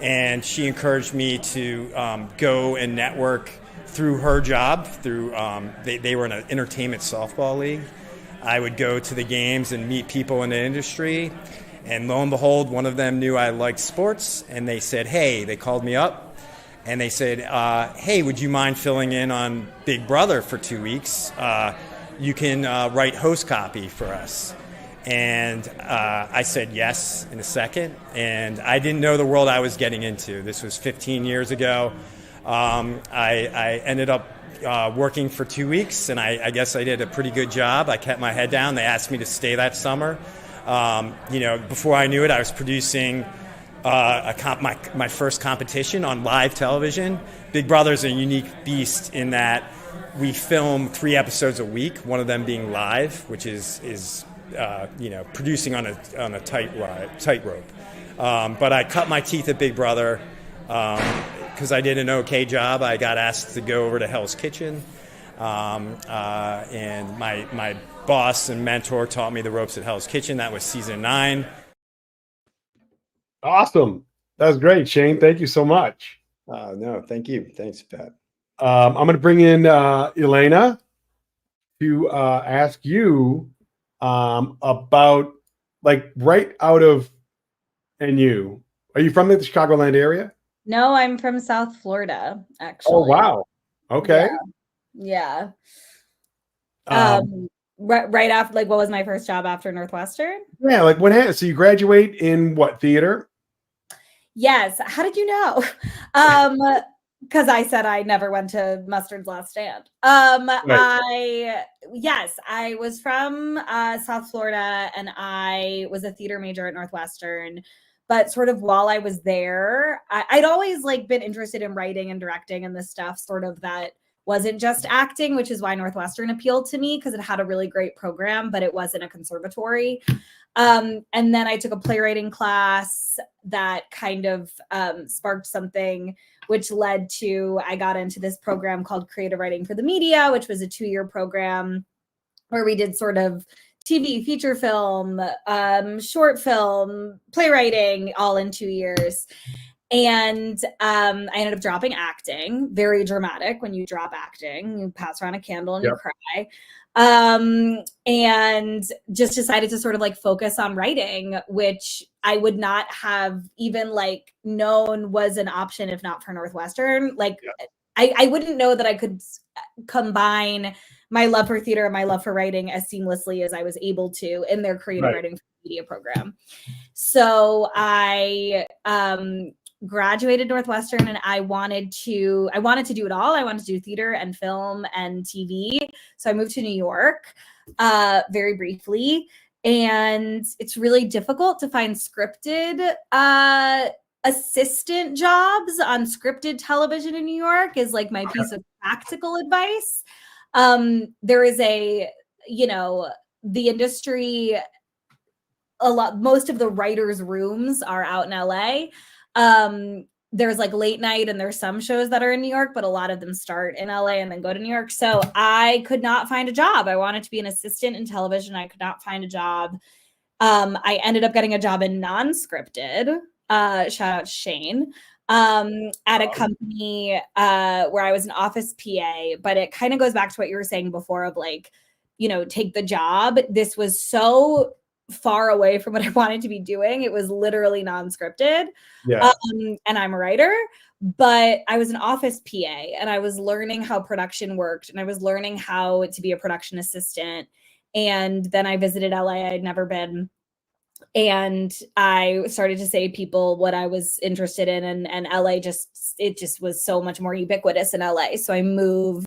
And she encouraged me to go and network through her job. They were in an entertainment softball league. I would go to the games and meet people in the industry, and lo and behold, one of them knew I liked sports, and they said, "Hey," they called me up, and they said, "Hey, would you mind filling in on Big Brother for 2 weeks? You can write host copy for us." And I said yes in a second, and I didn't know the world I was getting into. This was 15 years ago. I ended up working for 2 weeks, and I guess I did a pretty good job. I kept my head down. They asked me to stay that summer. Before I knew it, I was producing my first competition on live television. Big Brother's a unique beast in that we film 3 episodes a week, one of them being live, which is producing on a tightrope. But I cut my teeth at Big Brother. Because I did an okay job. I got asked to go over to Hell's Kitchen, and my boss and mentor taught me the ropes at Hell's Kitchen. That was season 9. Awesome. That was great, Shane. Thank you so much. No, thank you. Thanks, Pat. I'm going to bring in Elena to ask you about, right out of NU. Are you from the Chicagoland area? No, I'm from South Florida, actually. Oh, wow. Okay. Yeah. Right after, what was my first job after Northwestern? Yeah, what happened? So you graduate in what, theater? Yes. How did you know? Because I said I never went to Mustard's Last Stand. Right. I was from South Florida, and I was a theater major at Northwestern. But sort of while I was there, I'd always been interested in writing and directing and this stuff sort of that wasn't just acting, which is why Northwestern appealed to me, because it had a really great program, but it wasn't a conservatory. And then I took a playwriting class that kind of sparked something, which led to, I got into this program called Creative Writing for the Media, which was a 2-year program where we did sort of TV, feature film, short film, playwriting, all in 2 years. And I ended up dropping acting. Very dramatic when you drop acting. You pass around a candle and you cry. And just decided to sort of like focus on writing, which I would not have even like known was an option if not for Northwestern. Like I wouldn't know that I could combine my love for theater and my love for writing as seamlessly as I was able to in their creative writing media program. So I graduated Northwestern, and I wanted to do it all. I wanted to do theater and film and TV. So I moved to New York very briefly, and it's really difficult to find scripted assistant jobs on scripted television in New York is like my piece of practical advice. There is the industry, most of the writers' rooms are out in LA. There's like late night, and there's some shows that are in New York, but a lot of them start in LA and then go to New York. So I could not find a job. I wanted to be an assistant in television. I could not find a job. I ended up getting a job in non-scripted, shout out to Shane, at a company where I was an office PA, but it kind of goes back to what you were saying before of like, take the job. This was so far away from what I wanted to be doing. It was literally non-scripted. Yeah. And I'm a writer, but I was an office PA, and I was learning how production worked, and I was learning how to be a production assistant. And then I visited LA. I'd never been. And I started to say to people what I was interested in, and LA it just was so much more ubiquitous in LA. So I moved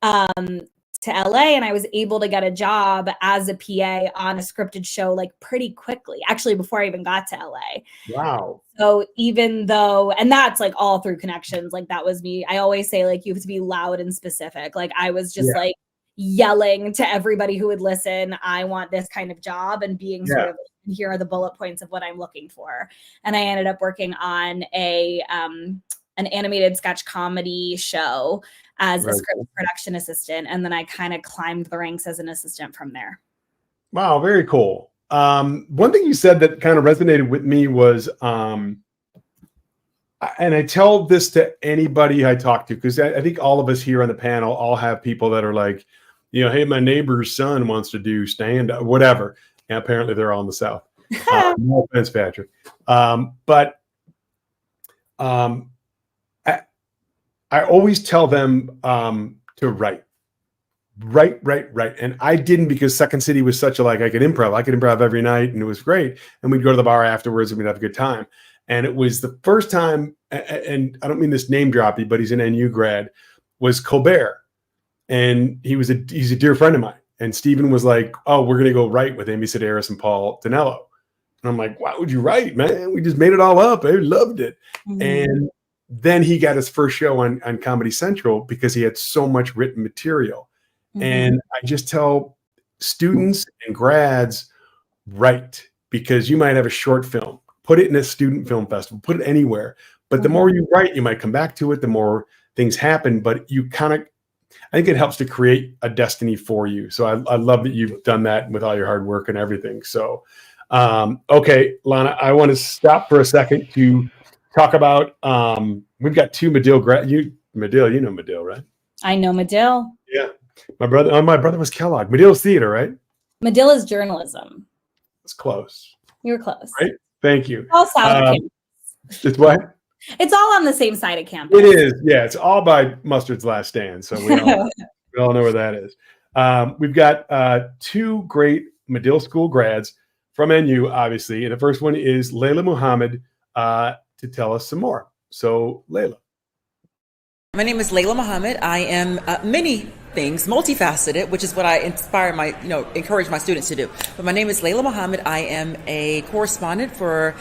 to LA, and I was able to get a job as a PA on a scripted show like pretty quickly, actually before I even got to LA. Wow. So even though, and that's like all through connections, like that was me. I always say like, you have to be loud and specific. Like I was just like yelling to everybody who would listen, I want this kind of job, and being sort of, here are the bullet points of what I'm looking for. And I ended up working on an animated sketch comedy show as a script production assistant. And then I kind of climbed the ranks as an assistant from there. Wow, very cool. One thing you said that kind of resonated with me was, and I tell this to anybody I talk to, because I think all of us here on the panel all have people that are like, hey, my neighbor's son wants to do stand-up, whatever. And apparently they're all in the South. No offense, Patrick. But I always tell them to write. And I didn't, because Second City was such a, like, I could improv every night, and it was great. And we'd go to the bar afterwards and we'd have a good time. And it was the first time, and I don't mean this name droppy, but he's an NU grad, was Colbert. And he's a dear friend of mine. And Steven was like, oh, we're going to go write with Amy Sedaris and Paul Dinello. And I'm like, why would you write, man? We just made it all up. I loved it. Mm-hmm. And then he got his first show on Comedy Central because he had so much written material. Mm-hmm. And I just tell students and grads, write, because you might have a short film. Put it in a student film festival. Put it anywhere. But the more you write, you might come back to it. The more things happen. But you I think it helps to create a destiny for you. So I love that you've done that with all your hard work and everything. So, okay, Lana, I want to stop for a second to talk about, we've got two Medill Medill, you know Medill, right? I know Medill. Yeah. My brother was Kellogg. Medill's theater, right? Medill is journalism. It's close. You're close. Right? Thank you. All south of campus. It's what? It's all on the same side of campus. It is. Yeah. It's all by Mustard's Last Stand. So we all know where that is. We've got two great Medill School grads from NU, obviously. And the first one is Layla Muhammad to tell us some more. So, Layla. My name is Layla Muhammad. I am many things, multifaceted, which is what I encourage my students to do. But my name is Layla Muhammad. I am a correspondent for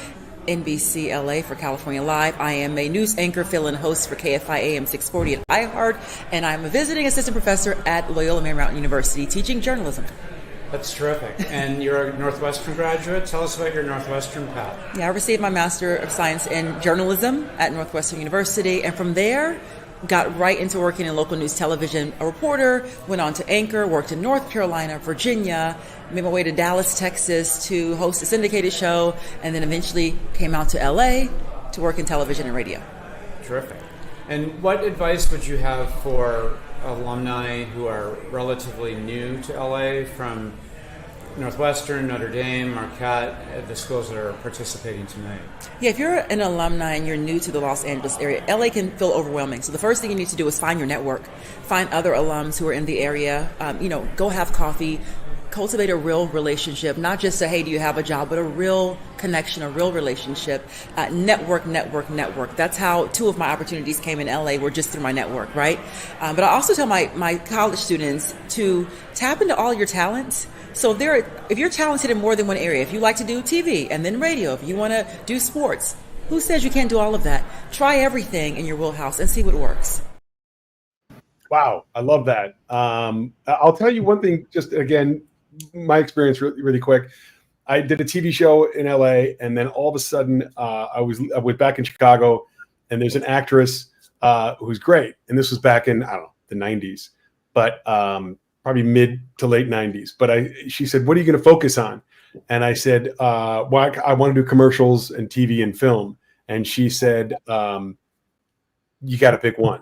NBC LA for California Live. I am a news anchor, fill-in host for KFI AM 640 at iHeart, and I'm a visiting assistant professor at Loyola Marymount University teaching journalism. That's terrific. And you're a Northwestern graduate. Tell us about your Northwestern path. Yeah, I received my Master of Science in Journalism at Northwestern University, and from there, got right into working in local news television, a reporter, went on to anchor, worked in North Carolina, Virginia, made my way to Dallas, Texas to host a syndicated show, and then eventually came out to LA to work in television and radio. Terrific. And what advice would you have for alumni who are relatively new to LA from Northwestern, Notre Dame, Marquette, the schools that are participating tonight? Yeah, if you're an alumni and you're new to the Los Angeles area, LA can feel overwhelming. So the first thing you need to do is find your network, find other alums who are in the area. Go have coffee, cultivate a real relationship, not just say, hey, do you have a job, but a real connection, a real relationship. Network. That's how two of my opportunities came in LA, were just through my network, right? But I also tell my college students to tap into all your talents. So if you're talented in more than one area, if you like to do TV and then radio, if you want to do sports, who says you can't do all of that? Try everything in your wheelhouse and see what works. Wow, I love that. I'll tell you one thing, just again, my experience really quick. I did a TV show in LA, and then all of a sudden I was back in Chicago, and there's an actress who's great. And this was back in, I don't know, the 90s, but probably mid to late 90s. But she said, what are you going to focus on? And I said, well, I want to do commercials and TV and film. And she said, you got to pick one.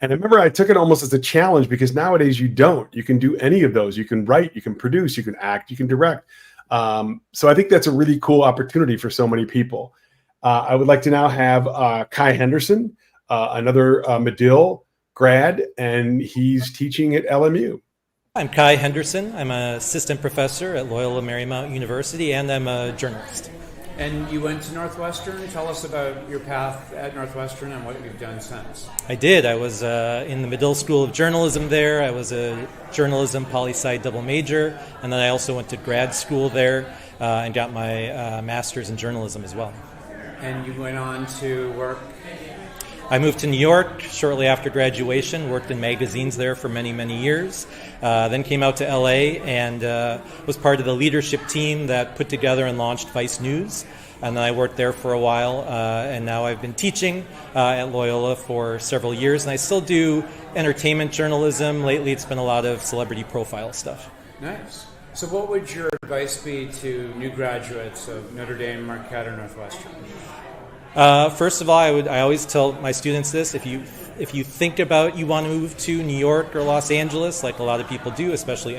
And I remember I took it almost as a challenge, because nowadays you don't. You can do any of those. You can write, you can produce, you can act, you can direct. So I think that's a really cool opportunity for so many people. I would like to now have Kai Henderson, another Medill grad, and he's teaching at LMU. I'm Kai Henderson. I'm an assistant professor at Loyola Marymount University, and I'm a journalist. And you went to Northwestern. Tell us about your path at Northwestern and what you've done since. I did. I was in the Medill School of Journalism there. I was a journalism poli-sci double major, and then I also went to grad school there and got my master's in journalism as well. And you went on to work? I moved to New York shortly after graduation, worked in magazines there for many, many years, then came out to LA and was part of the leadership team that put together and launched Vice News. And then I worked there for a while, and now I've been teaching at Loyola for several years, and I still do entertainment journalism. Lately it's been a lot of celebrity profile stuff. Nice. So what would your advice be to new graduates of Notre Dame, Marquette, or Northwestern? First of all, I always tell my students this: if you think about you want to move to New York or Los Angeles, like a lot of people do, especially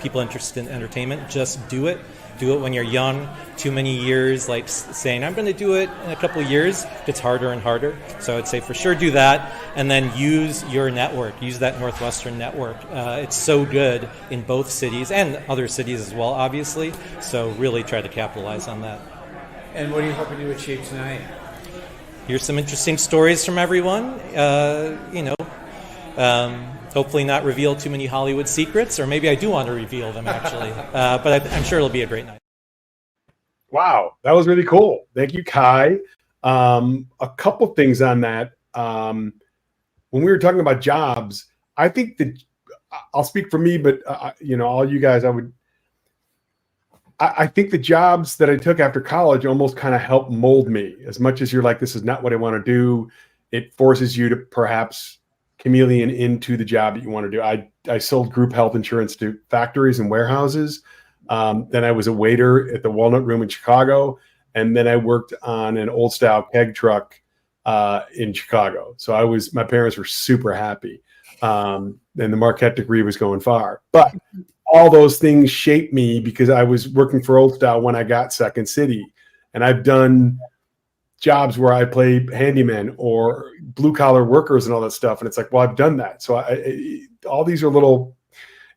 people interested in entertainment, just do it. Do it when you're young. Too many years, like saying I'm going to do it in a couple of years, gets harder and harder. So I'd say for sure do that, and then use your network. Use that Northwestern network. It's so good in both cities and other cities as well, obviously. So really try to capitalize on that. And what are you hoping to achieve tonight? Here's some interesting stories from everyone. Hopefully not reveal too many Hollywood secrets, or maybe I do want to reveal them, actually. But I'm sure it'll be a great night. Wow, that was really cool. Thank you, Kai. A couple things on that. When we were talking about jobs, I think that I'll speak for me, but all you guys, I think the jobs that I took after college almost kind of helped mold me. As much as you're like, this is not what I want to do, it forces you to perhaps chameleon into the job that you want to do. I sold group health insurance to factories and warehouses. Then I was a waiter at the Walnut Room in Chicago. And then I worked on an old style keg truck in Chicago. So my parents were super happy. And the Marquette degree was going far. But all those things shaped me because I was working for Old Style when I got Second City. And I've done jobs where I play handyman or blue collar workers and all that stuff. And it's like, well, I've done that. So all these are little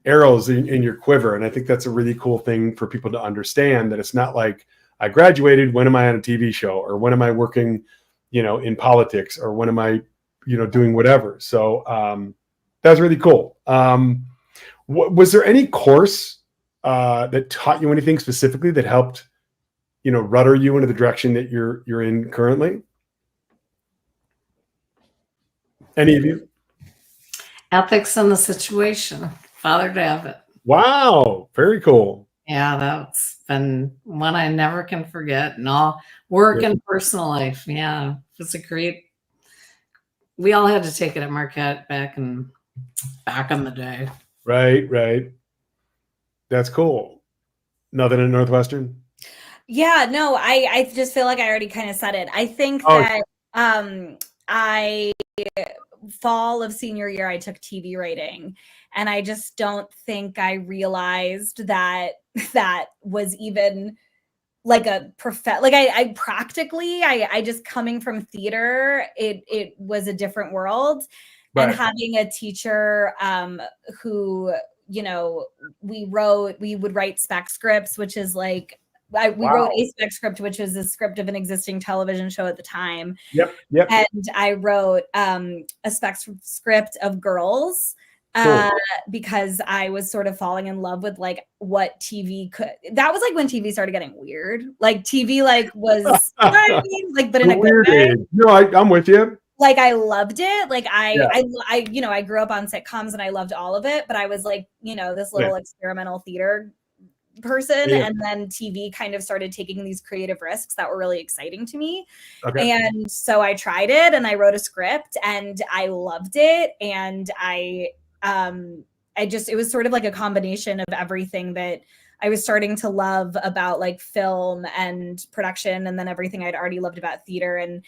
arrows in your quiver. And I think that's a really cool thing for people to understand, that it's not like I graduated, when am I on a TV show, or when am I working, in politics, or when am I, doing whatever. So that's really cool. Was there any course that taught you anything specifically that helped, rudder you into the direction that you're in currently? Any of you? Ethics in the Situation, Father Davitt. Wow, very cool. Yeah, that's been one I never can forget. And all work and personal life. Yeah, it's a great. We all had to take it at Marquette back in the day. Right. That's cool. Nothing at Northwestern? Yeah, no, I just feel like I already kind of said it. I think that fall of senior year, I took TV writing, and I just don't think I realized that that was even like a I practically, I just coming from theater, it was a different world. And Right. having a teacher who, you know, we would write spec scripts, which is like, we wrote a spec script, which was a script of an existing television show at the time. Yep. And I wrote a spec script of Girls, Cool. because I was sort of falling in love with like what TV could. That was like when TV started getting weird. Like TV, like was, you know what I mean? Like, but in a good Weird way. age. No, I'm with you. Like I loved it. Like Yeah. I, you know, I grew up on sitcoms and I loved all of it, but I was like, you know, this little experimental theater person. Yeah. And then TV kind of started taking ththese creative risks that were really exciting to me. Okay. And so I tried it and I wrote a script and I loved it. And it was sort of like a combination of everything that I was starting to love about like film and production, and then everything I'd already loved about theater. And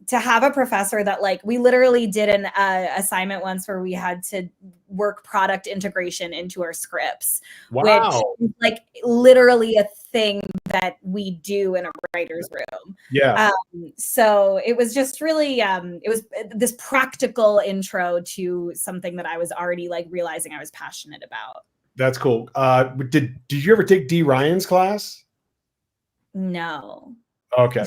to have a professor that, like, we literally did an assignment once where we had to work product integration into our scripts, Wow. which is like literally a thing that we do in a writer's room. Yeah. So it was just really, it was this practical intro to something that I was already like realizing I was passionate about. That's cool. Did you ever take Dee Ryan's class? No. Okay.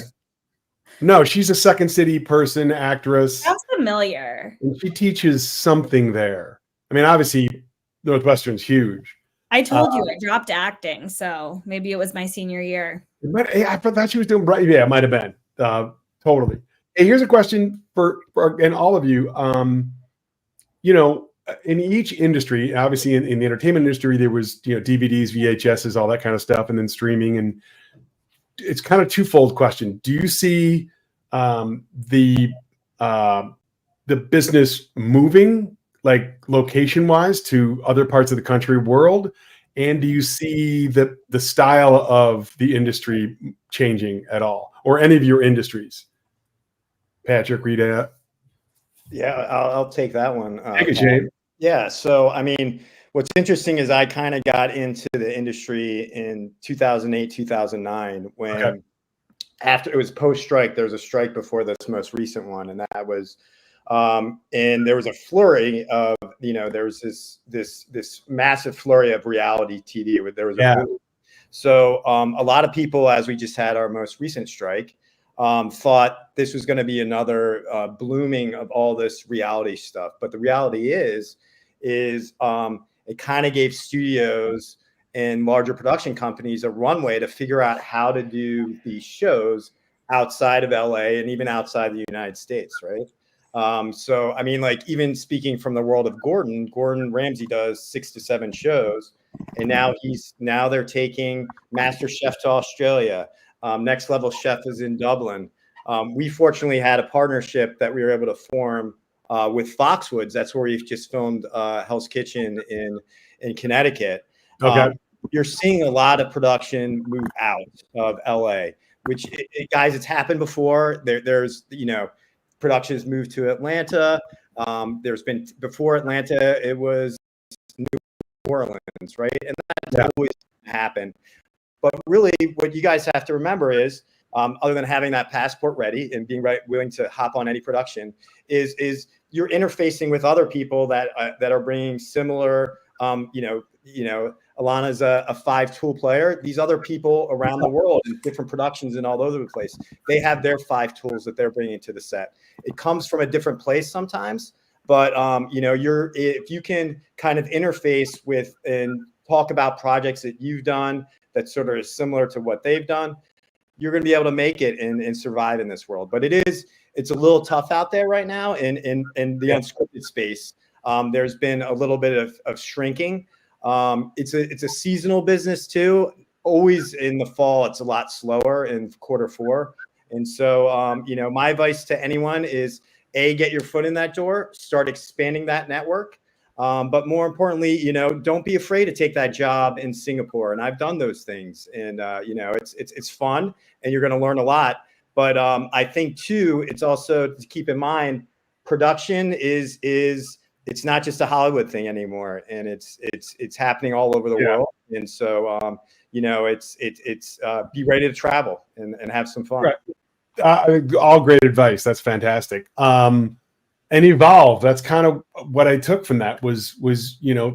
No, she's a Second City person, actress. Sounds familiar. And she teaches something there. I mean, obviously, Northwestern's huge. I told you I dropped acting, so maybe it was my senior year. I thought she was doing right. Yeah, it might have been. Totally. Hey, here's a question for and all of you. You know, in each industry, obviously in the entertainment industry, there was, you know, DVDs, VHSs, all that kind of stuff, and then streaming. And it's kind of twofold question. Do you see the business moving, like location wise, to other parts of the country, world? And do you see the style of the industry changing at all, or any of your industries? Patrick, Rita. Yeah, I'll take that one. Take it, Shane. Yeah. So, I mean, what's interesting is I kind of got into the industry in 2008, 2009, when after it was post-strike. There was a strike before this most recent one, and that was, and there was a flurry of, you know, there was this massive flurry of reality TV. There was a boom. So a lot of people, as we just had our most recent strike, thought this was going to be another blooming of all this reality stuff. But the reality is it kind of gave studios and larger production companies a runway to figure out how to do these shows outside of LA and even outside the United States, right? So, I mean, like, even speaking from the world of Gordon Ramsay does 6 to 7 shows, and now they're taking Master Chef to Australia. Next Level Chef is in Dublin. We fortunately had a partnership that we were able to form with Foxwoods. That's where we've just filmed Hell's Kitchen in Connecticut. Okay. You're seeing a lot of production move out of LA, which, guys, it's happened before. There's, you know, productions moved to Atlanta. There's been, before Atlanta, it was New Orleans, right? And that's always happened. But really, what you guys have to remember is, other than having that passport ready and being willing to hop on any production, is you're interfacing with other people that are bringing similar, you know, Alana's a 5-tool player. These other people around the world in different productions and all over the place, they have their 5 tools that they're bringing to the set. It comes from a different place sometimes, but you know, if you can kind of interface with and talk about projects that you've done that sort of is similar to what they've done, you're going to be able to make it and survive in this world. But it's a little tough out there right now in the unscripted space. There's been a little bit of shrinking. It's a seasonal business too. Always in the fall, it's a lot slower in Q4. And so, you know, my advice to anyone is, get your foot in that door, start expanding that network. But more importantly, you know, don't be afraid to take that job in Singapore. And I've done those things, and you know, it's fun, and you're going to learn a lot. But I think too, it's also to keep in mind, production is it's not just a Hollywood thing anymore, and it's happening all over the world. And so it's be ready to travel and have some fun. Right. All great advice. That's fantastic. And evolve. That's kind of what I took from that was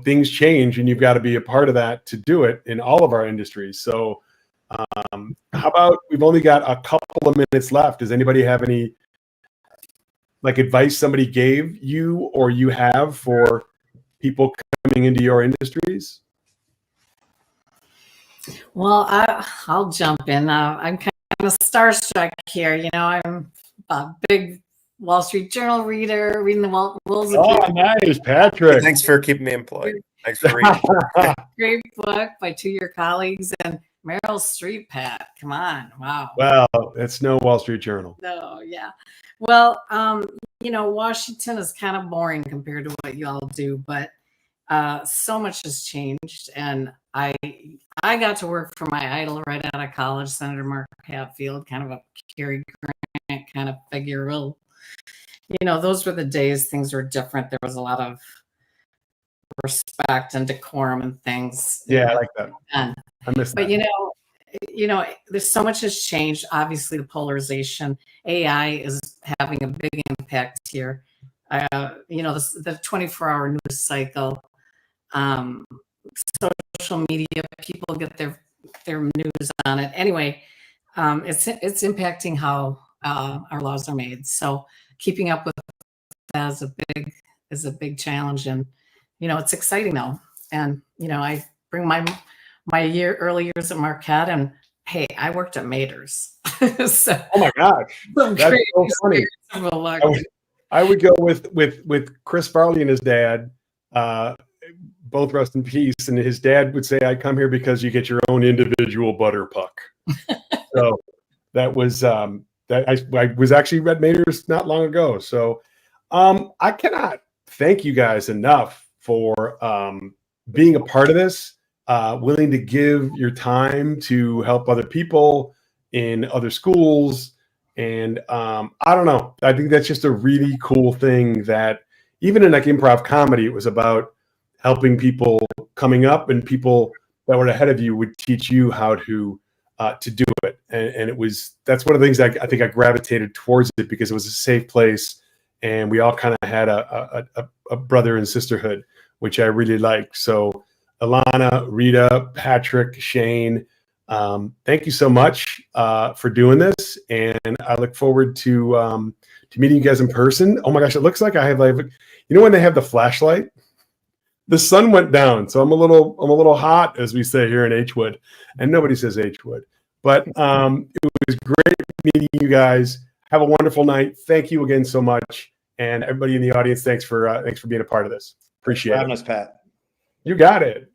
things change, and you've got to be a part of that to do it in all of our industries. So how about, we've only got a couple of minutes left. Does anybody have any advice somebody gave you or you have for people coming into your industries? Well, I'll jump in. I'm kind of starstruck here. I'm a big Wall Street Journal reader, reading the Wills. Oh, nice, Patrick. Thanks for keeping me employed. Thanks for reading. Great book by two of your colleagues, and Meryl Streep, Pat. Come on. Wow. Well, it's no Wall Street Journal. No, yeah. Well, Washington is kind of boring compared to what you all do, but so much has changed. And I got to work for my idol right out of college, Senator Mark Hatfield, kind of a Cary Grant kind of figure. Real, those were the days things were different. There was a lot of respect and decorum and things. Yeah, I like that. And, I miss that. But there's so much has changed. Obviously, the polarization, AI is having a big impact here. The 24-hour news cycle, social media, people get their news on it. Anyway, it's impacting how our laws are made. So keeping up with that is a big challenge, and it's exciting though. And I bring my early years at Marquette, and hey, I worked at Mater's. So, oh my gosh, that's so funny. I would go with Chris Farley and his dad, both rest in peace. And his dad would say, "I come here because you get your own individual butter puck." So that was I was actually at Mater's not long ago. So I cannot thank you guys enough for being a part of this, willing to give your time to help other people in other schools. And I don't know, I think that's just a really cool thing that even in improv comedy, it was about helping people coming up, and people that were ahead of you would teach you how to do it. And that's one of the things I think I gravitated towards it, because it was a safe place, and we all kind of had a brother and sisterhood, which I really liked. So Alana, Rita, Patrick, Shane, thank you so much for doing this, and I look forward to meeting you guys in person. Oh my gosh, it looks like I have when they have the flashlight, the sun went down, so I'm a little hot, as we say here in Hwood, and nobody says Hwood. But it was great meeting you guys. Have a wonderful night. Thank you again so much, and everybody in the audience, thanks for being a part of this. Appreciate it. Having us, Pat. You got it.